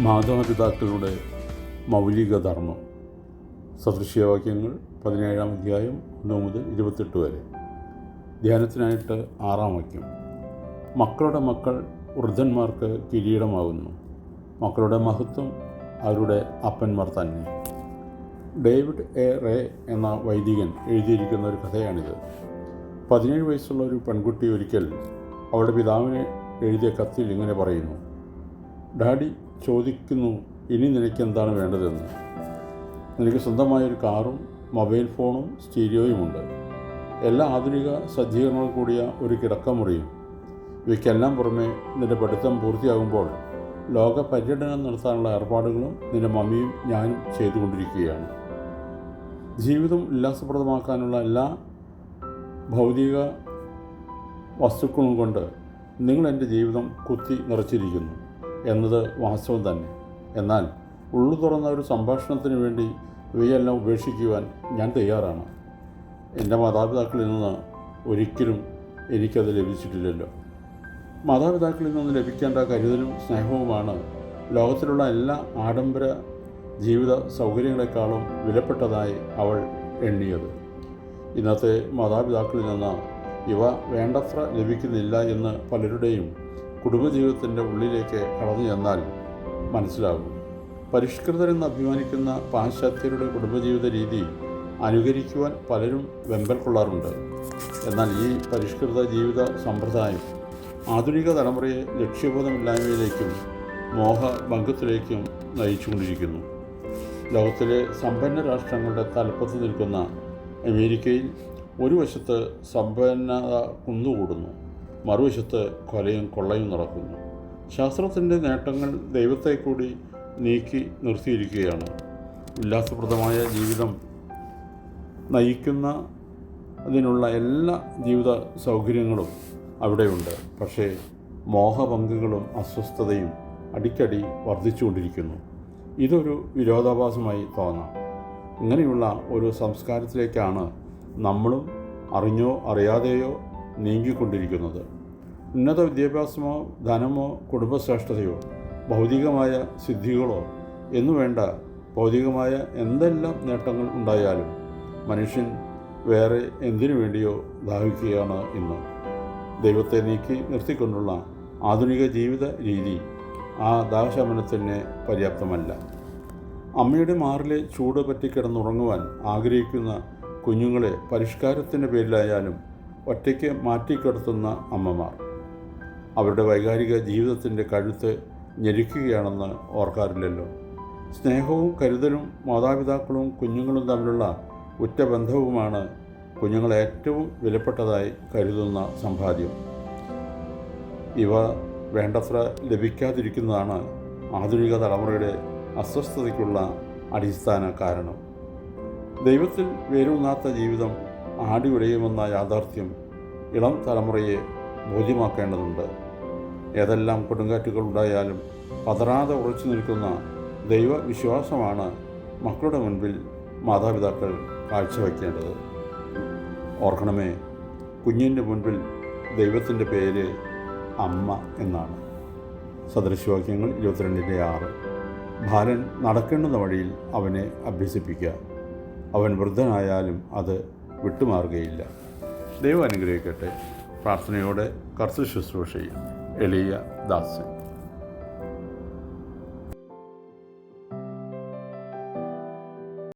മാതാപിതാക്കളുടെ മൗലിക ധർമ്മം. സദൃശ്യവാക്യങ്ങൾ 17-ാം അധ്യായം 1 മുതൽ 28 വരെ. ധ്യാനത്തിനായിട്ട് 6-ാം വാക്യം. മക്കളുടെ മക്കൾ വൃദ്ധന്മാർക്ക് കിരീടമാകുന്നു, മക്കളുടെ മഹത്വം അവരുടെ അപ്പന്മാർ തന്നെ. ഡേവിഡ് എ റേ എന്ന വൈദികൻ എഴുതിയിരിക്കുന്ന ഒരു കഥയാണിത്. 17 വയസ്സുള്ള ഒരു പെൺകുട്ടി ഒരിക്കൽ അവളുടെ പിതാവിന് എഴുതിയ കത്തിൽ ഇങ്ങനെ പറയുന്നു: ഡാഡി ചോദിക്കുന്നു, ഇനി നിനക്ക് എന്താണ് വേണ്ടതെന്ന്. നിനക്ക് സ്വന്തമായൊരു കാറും മൊബൈൽ ഫോണും സ്റ്റീരിയോയുമുണ്ട്, എല്ലാ ആധുനിക സജ്ജീകരണങ്ങൾ കൂടിയ ഒരു കിടക്കമുറിയും. ഇവയ്ക്കെല്ലാം പുറമെ നിൻ്റെ പഠിത്തം പൂർത്തിയാകുമ്പോൾ ലോക പര്യടനം നടത്താനുള്ള ഏർപ്പാടുകളും നിൻ്റെ മമ്മിയും ഞാനും ചെയ്തുകൊണ്ടിരിക്കുകയാണ്. ജീവിതം ഉല്ലാസപ്രദമാക്കാനുള്ള എല്ലാ ഭൗതിക വസ്തുക്കളും കൊണ്ട് നിങ്ങൾ എൻ്റെ ജീവിതം കുത്തി നിറച്ചിരിക്കുന്നു എന്നത് വാസ്തവം തന്നെ. എന്നാൽ ഉള്ളു തുറന്ന ഒരു സംഭാഷണത്തിന് വേണ്ടി ഇവയെല്ലാം ഉപേക്ഷിക്കുവാൻ ഞാൻ തയ്യാറാണ്. എൻ്റെ മാതാപിതാക്കളിൽ നിന്ന് ഒരിക്കലും എനിക്കത് ലഭിച്ചിട്ടില്ലല്ലോ. മാതാപിതാക്കളിൽ നിന്ന് ലഭിക്കേണ്ട കരുതലും സ്നേഹവുമാണ് ലോകത്തിലുള്ള എല്ലാ ആഡംബര ജീവിത സൗകര്യങ്ങളെക്കാളും വിലപ്പെട്ടതായി അവൾ എണ്ണിയത്. ഇന്നത്തെ മാതാപിതാക്കളിൽ നിന്ന് ഇവ വേണ്ടത്ര ലഭിക്കുന്നില്ല എന്ന് പലരുടെയും കുടുംബജീവിതത്തിൻ്റെ ഉള്ളിലേക്ക് കടന്നു ചെന്നാൽ മനസ്സിലാകും. പരിഷ്കൃതരെന്ന് അഭിമാനിക്കുന്ന പാശ്ചാത്യരുടെ കുടുംബജീവിത രീതി അനുകരിക്കുവാൻ പലരും വെമ്പൽ കൊള്ളാറുണ്ട്. എന്നാൽ ഈ പരിഷ്കൃത ജീവിത സമ്പ്രദായം ആധുനിക തലമുറയെ ലക്ഷ്യബോധമില്ലായ്മയിലേക്കും മോഹഭംഗത്തിലേക്കും നയിച്ചുകൊണ്ടിരിക്കുന്നു. ലോകത്തിലെ സമ്പന്ന രാഷ്ട്രങ്ങളുടെ തലപ്പത്ത് നിൽക്കുന്ന അമേരിക്കയിൽ ഒരു വശത്ത് സമ്പന്നത കുന്നുകൂടുന്നു, മറുവശത്ത് കൊലയും കൊള്ളയും നടക്കുന്നു. ശാസ്ത്രത്തിൻ്റെ നേട്ടങ്ങൾ ദൈവത്തെ കൂടി നീക്കി നിർത്തിയിരിക്കുകയാണ്. ഉല്ലാസപ്രദമായ ജീവിതം നയിക്കുന്ന അതിനുള്ള എല്ലാ ജീവിത സൗകര്യങ്ങളും അവിടെയുണ്ട്. പക്ഷേ മോഹഭംഗങ്ങളും അസ്വസ്ഥതയും അടിക്കടി വർദ്ധിച്ചുകൊണ്ടിരിക്കുന്നു. ഇതൊരു വിരോധാഭാസമായി തോന്നാം. ഇങ്ങനെയുള്ള ഒരു സംസ്കാരത്തിലേക്കാണ് നമ്മളും അറിഞ്ഞോ അറിയാതെയോ നീങ്ങിക്കൊണ്ടിരിക്കുന്നത്. ഉന്നത വിദ്യാഭ്യാസമോ ധനമോ കുടുംബശ്രേഷ്ഠതയോ ഭൗതികമായ സിദ്ധികളോ എന്നുവേണ്ട ഭൗതികമായ എന്തെല്ലാം നേട്ടങ്ങൾ ഉണ്ടായാലും മനുഷ്യൻ വേറെ എന്തിനു വേണ്ടിയോ ദാഹിക്കുകയാണ് ഇന്ന്. ദൈവത്തെ നീക്കി നിർത്തിക്കൊണ്ടുള്ള ആധുനിക ജീവിത രീതി ആ ദാഹശമനത്തിന് പര്യാപ്തമല്ല. അമ്മയുടെ മാറിലെ ചൂട് പറ്റിക്കിടന്നുറങ്ങുവാൻ ആഗ്രഹിക്കുന്ന കുഞ്ഞുങ്ങളെ പരിഷ്കാരത്തിൻ്റെ പേരിലായാലും ഒറ്റയ്ക്ക് മാറ്റിക്കിടത്തുന്ന അമ്മമാർ അവരുടെ വൈകാരിക ജീവിതത്തിൻ്റെ കഴുത്ത് ഞെരിക്കുകയാണെന്ന് ഓർക്കാറില്ലല്ലോ. സ്നേഹവും കരുതലും മാതാപിതാക്കളും കുഞ്ഞുങ്ങളും തമ്മിലുള്ള ഉറ്റ ബന്ധവുമാണ് കുഞ്ഞുങ്ങളെ ഏറ്റവും വിലപ്പെട്ടതായി കരുതുന്ന സമ്പാദ്യം. ഇവ വേണ്ടത്ര ലഭിക്കാതിരിക്കുന്നതാണ് ആധുനിക തലമുറയുടെ അസ്വസ്ഥതയ്ക്കുള്ള അടിസ്ഥാന കാരണം. ദൈവത്തിൽ വേരൂന്നാത്ത ജീവിതം ആടി ഉലയുമെന്ന യാഥാർത്ഥ്യം ഇളം തലമുറയെ ബോധ്യമാക്കേണ്ടതുണ്ട്. ഏതെല്ലാം കൊടുങ്കാറ്റുകൾ ഉണ്ടായാലും പതറാതെ ഉറച്ചു നിൽക്കുന്ന ദൈവവിശ്വാസമാണ് മക്കളുടെ മുൻപിൽ മാതാപിതാക്കൾ കാഴ്ചവെക്കേണ്ടത്. ഓർക്കണമേ, കുഞ്ഞിൻ്റെ മുൻപിൽ ദൈവത്തിൻ്റെ പേര് അമ്മ എന്നാണ്. സദൃശവാക്യങ്ങൾ 22-6. ബാലൻ നടക്കേണ്ടുന്ന വഴിയിൽ അവനെ അഭ്യസിപ്പിക്കുക, അവൻ വൃദ്ധനായാലും അത് വിട്ടുമാറുകയില്ല. ദൈവം അനുഗ്രഹിക്കട്ടെ. പ്രാർത്ഥനയോടെ കർത്തൃശുശ്രൂഷയിൽ എളിയ ദാസൻ.